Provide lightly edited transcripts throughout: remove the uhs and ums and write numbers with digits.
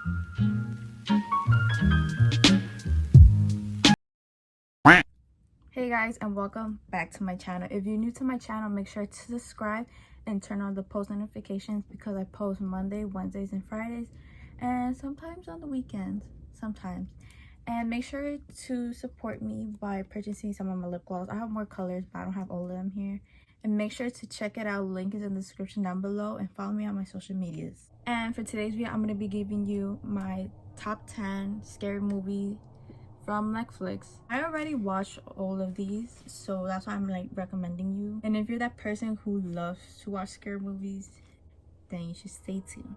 Hey guys, and welcome back to my channel. If you're new to my channel, make sure to subscribe and turn on the post notifications because I post Monday, Wednesdays, and Fridays, and sometimes on the weekends, sometimes. And make sure to support me by purchasing some of my lip gloss. I have more colors, but I don't have all of them here. And make sure to check it out. Link is in the description down below, and follow me on my social medias. And for today's video, I'm going to be giving you my top 10 scary movies from Netflix. I already watched all of these, so that's why I'm like recommending you. And if you're that person who loves to watch scary movies, then you should stay tuned.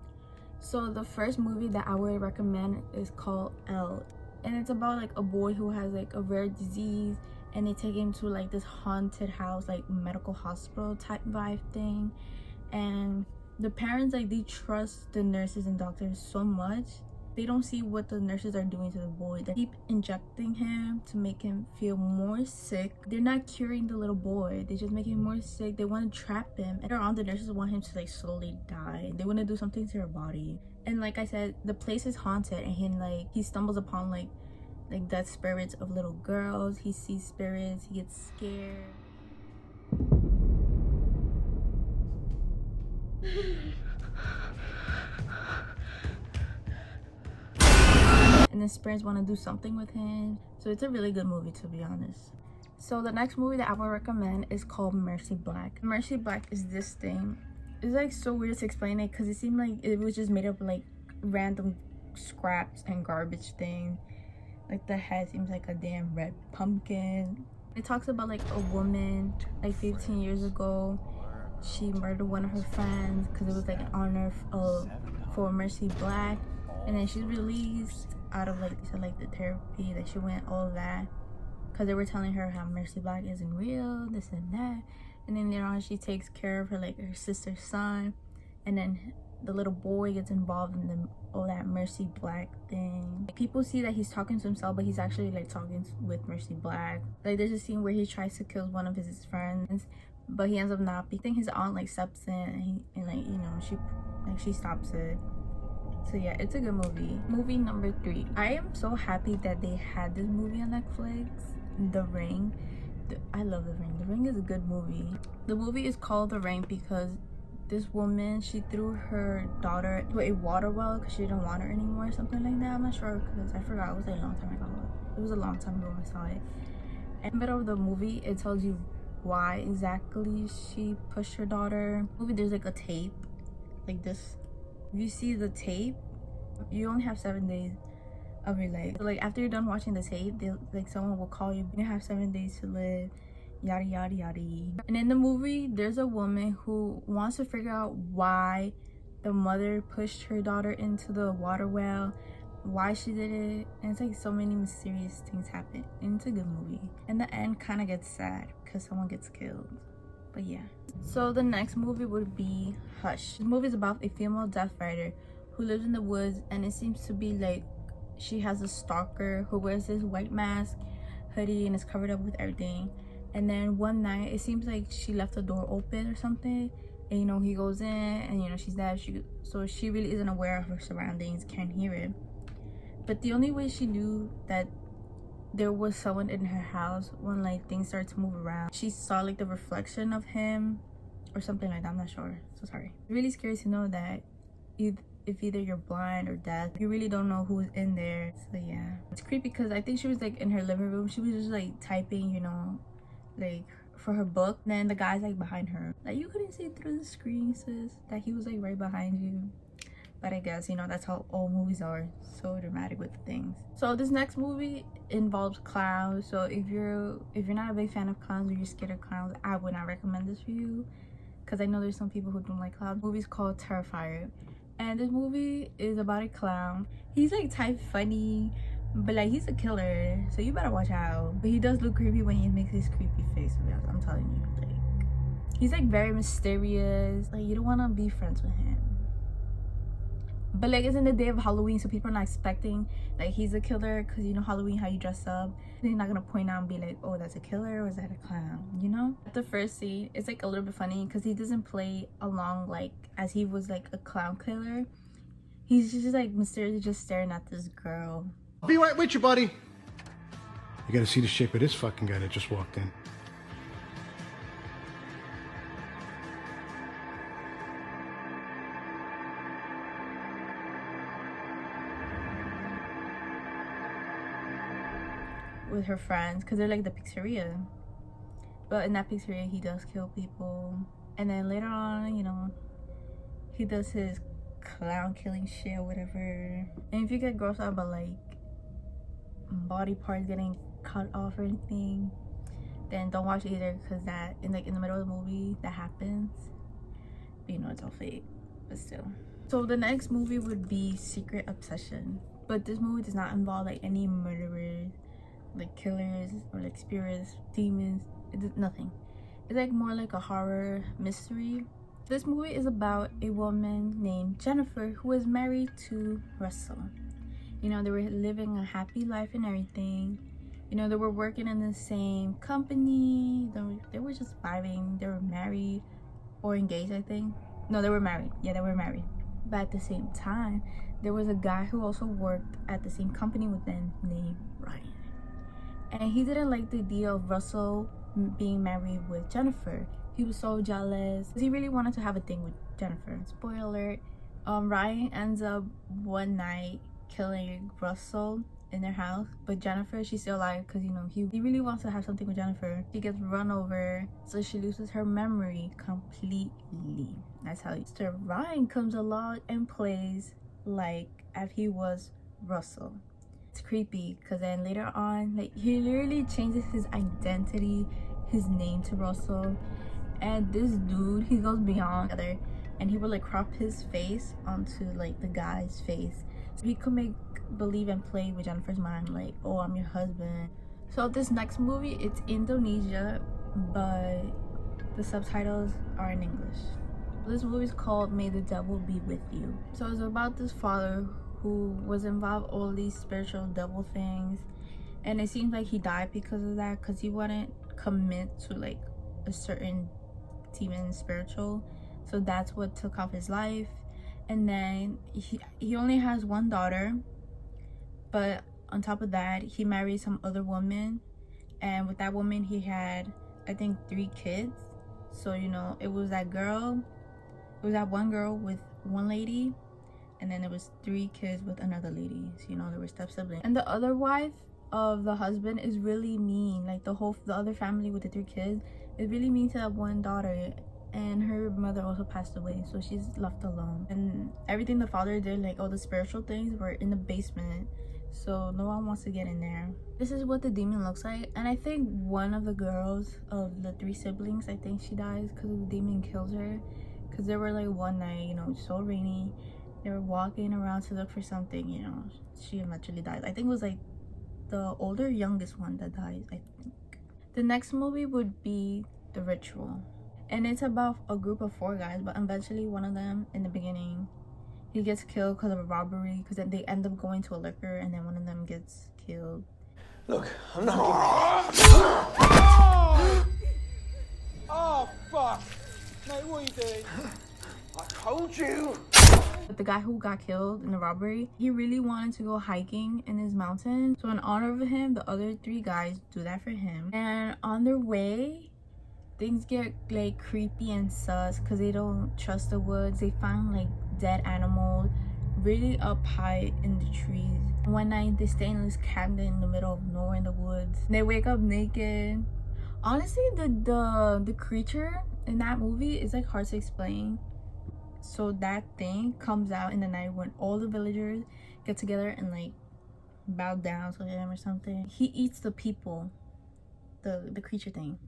So the first movie that I would recommend is called Elle, and it's about like a boy who has like a rare disease, and they take him to like this haunted house, like medical hospital type vibe thing. And the parents, like, they trust the nurses and doctors so much. They don't see what the nurses are doing to the boy. They keep injecting him to make him feel more sick. They're not curing the little boy, they just make him more sick. They want to trap him, and later on the nurses want him to like slowly die. They want to do something to your body. And like I said, the place is haunted, and he stumbles upon like dead spirits of little girls. He sees spirits, he gets scared. And the spirits want to do something with him. So it's a really good movie, to be honest. So the next movie that I would recommend is called Mercy Black. Mercy Black is this thing. It's like so weird to explain it because it seemed like it was just made up of like random scraps and garbage things. Like the head seems like a damn red pumpkin. It talks about like a woman like 15 years ago. She murdered one of her friends because it was like an honor for Mercy Black. And then she's released out of like the therapy that she went, all of that, because they were telling her how Mercy Black isn't real, this and that. And then later on she takes care of her her sister's son, and then the little boy gets involved in all that Mercy Black thing. People see that he's talking to himself, but he's actually like talking with Mercy Black. Like there's a scene where he tries to kill one of his friends, but he ends up not. I think his aunt like steps in, and she stops it. So yeah, it's a good movie. Movie number 3. I am so happy that they had this movie on Netflix, The Ring. I love The Ring. The Ring is a good movie. The movie is called The Ring because this woman, she threw her daughter to a water well because she didn't want her anymore, something like that. I'm not sure because I forgot. It was a long time ago. It was a long time ago I saw it. In the middle of the movie, it tells you why exactly she pushed her daughter. In the movie, there's like a tape like this. If you see the tape, you only have 7 days of your life. So like after you're done watching the tape, someone will call you. You have 7 days to live, yada yada yada. And in the movie, there's a woman who wants to figure out why the mother pushed her daughter into the water well, why she did it, and it's like so many mysterious things happen. And it's a good movie. And the end kind of gets sad because someone gets killed. But yeah. So the next movie would be Hush. This movie is about a female death fighter who lives in the woods, and it seems to be like she has a stalker who wears this white mask, hoodie, and is covered up with everything. And then one night, it seems like she left the door open or something, and he goes in, and she's dead. So she really isn't aware of her surroundings, can't hear it. But the only way she knew that there was someone in her house when things started to move around, she saw the reflection of him or something like that. I'm not sure, so sorry. It's really scary to know that if either you're blind or deaf, you really don't know who's in there. So yeah, it's creepy because I think she was in her living room. She was just typing, for her book. And then the guy's behind her. You couldn't see through the screen, sis, that he was right behind you. But I guess that's how all movies are, so dramatic with things. So this next movie involves clowns. So if you're not a big fan of clowns or you're scared of clowns, I would not recommend this for you because I know there's some people who don't like clowns. The movie's called Terrifier, and this movie is about a clown. He's type funny, but he's a killer, so you better watch out. But he does look creepy when he makes his creepy face. I'm telling you, he's very mysterious. You don't want to be friends with him. But it's in the day of Halloween, so people are not expecting he's a killer, because Halloween, how you dress up. They're not gonna point out and be oh, that's a killer, or is that a clown, At the first scene, it's a little bit funny because he doesn't play along as he was a clown killer. He's just like mysteriously just staring at this girl. I'll be right with you, buddy. You gotta see the shape of this fucking guy that just walked in. With her friends, because they're like the pizzeria. But in that pizzeria, he does kill people. And then later on, you know, he does his clown killing shit or whatever. And if you get grossed out by like body parts getting cut off or anything, then don't watch either, because that in the middle of the movie that happens. But you know it's all fake, but still. So the next movie would be Secret Obsession, but this movie does not involve like any murderers, like killers, or like spirits, demons. Nothing. It's like more like a horror mystery. This movie is about a woman named Jennifer who was married to Russell. You know, they were living a happy life and everything. You know, they were working in the same company. They were just vibing. They were married or engaged, I think. No, they were married. Yeah, they were married. But at the same time, there was a guy who also worked at the same company with them named Ryan. And he didn't like the idea of Russell being married with Jennifer. He was so jealous. He really wanted to have a thing with Jennifer. Spoiler alert. Ryan ends up one night killing Russell in their house, but Jennifer, she's still alive because, you know, he really wants to have something with Jennifer. She gets run over, so she loses her memory completely. That's how Mr. Ryan comes along and plays like if he was Russell. It's creepy because then later on, like, he literally changes his identity, his name to Russell. And this dude, he goes beyond other, and he would like crop his face onto like the guy's face, so he could make believe and play with Jennifer's mind, like, oh, I'm your husband. So this next movie, it's Indonesia, but the subtitles are in English. This movie is called May the Devil Be With You. So it's about this father who was involved all these spiritual devil things, and it seems like he died because of that, because he wouldn't commit to like a certain demon spiritual, so that's what took off his life. And then he only has one daughter, but on top of that, he married some other woman, and with that woman he had, I think, 3 kids. So, you know, it was that one girl with one lady, and then there was 3 kids with another lady. So, you know, they were step siblings. And the other wife of the husband is really mean. Like the other family with the 3 kids is really mean to that one daughter, and her mother also passed away, so she's left alone. And everything the father did, like all the spiritual things, were in the basement, so no one wants to get in there. This is what the demon looks like, and I think one of the girls of the 3 siblings, I think she dies because the demon kills her, because they were like one night, you know, so rainy, they were walking around to look for something, you know, she eventually dies. I think it was like the older youngest one that dies, I think. The next movie would be The Ritual, and it's about a group of 4 guys, but eventually one of them, in the beginning, he gets killed because of a robbery, because then they end up going to a liquor, and then one of them gets killed. Look, I'm not Oh, fuck! Mate, what are you doing? I told you! But the guy who got killed in the robbery, he really wanted to go hiking in this mountain. So in honor of him, the other 3 guys do that for him. And on their way, things get like creepy and sus because they don't trust the woods. They find like dead animals really up high in the trees. One night, they stay in this cabin in the middle of nowhere in the woods. They wake up naked. Honestly, the creature in that movie is like hard to explain. So that thing comes out in the night when all the villagers get together and like bow down to him or something. He eats the people, the creature thing.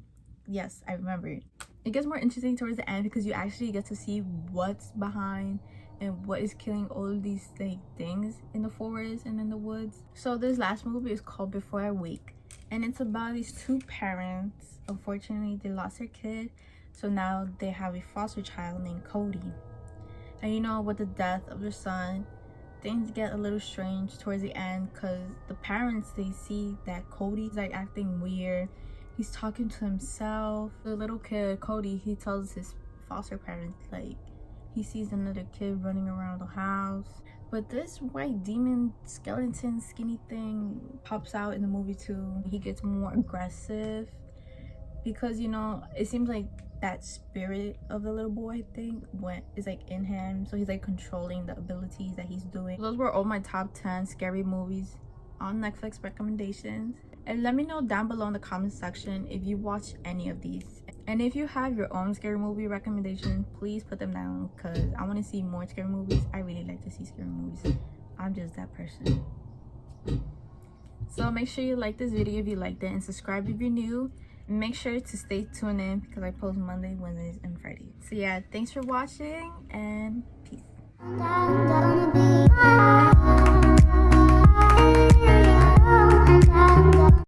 Yes, I remember it. It gets more interesting towards the end because you actually get to see what's behind and what is killing all of these like things in the forest and in the woods. So this last movie is called Before I Wake, and it's about these 2 parents. Unfortunately, they lost their kid, so now they have a foster child named Cody. And you know, with the death of their son, things get a little strange towards the end because the parents, they see that Cody's like acting weird. He's talking to himself. The little kid, Cody, he tells his foster parents like he sees another kid running around the house. But this white demon skeleton skinny thing pops out in the movie too. He gets more aggressive because, you know, it seems like that spirit of the little boy thing is like in him, so he's like controlling the abilities that he's doing. Those were all my top 10 scary movies on Netflix recommendations, and let me know down below in the comment section if you watch any of these, and if you have your own scary movie recommendation, please put them down because I want to see more scary movies. I really like to see scary movies. I'm just that person. So make sure you like this video if you liked it, and subscribe if you're new. Make sure to stay tuned in because I post Monday, Wednesdays, and Fridays. So yeah, thanks for watching and peace.